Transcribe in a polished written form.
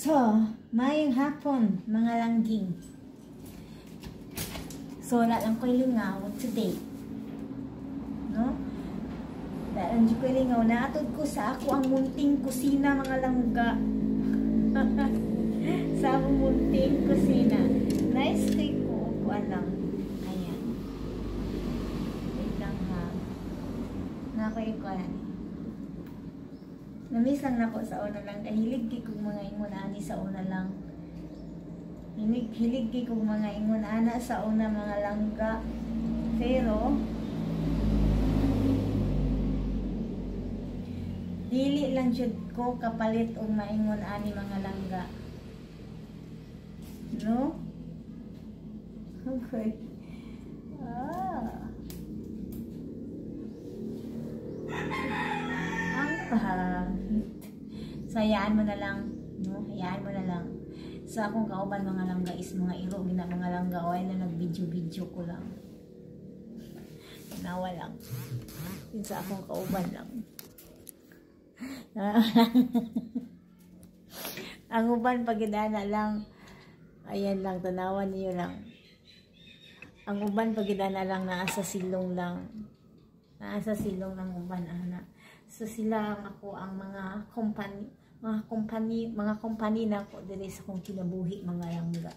So, mayong hapon, mga langging. So, wala lang ko'y lingaw today. No? Dahil di ko'y lingaw. Naatod ko sa ako ang munting kusina, mga langga. Sa akong munting kusina. Nice kay ko. Kuan lang. Ayan. Wait lang ha. Nako'y kuan. Namiss lang na ko sa una lang. Hilig kay kong mga ingon ani sa una lang. Hilig kay kong mga ingon ana sa una mga langga. Pero dili lang jud ko kapalit og maingon ani mga langga. No? Okay. So, hayaan mo na lang, no? Hayaan mo na lang. Sa akong kauban mga langga is mga iro, gina mga langga, o ay na nag-video-video ko lang. Nawa lang. Yun sa akong kauban lang. Ang uban pagidana lang, ayan lang, tanawan niyo lang. Ang uban pagidana lang, naasa silong lang. Naasa silong ng uban, ana. So sila ang ako ang mga company na ko diri sa kong kinabuhi mga langga.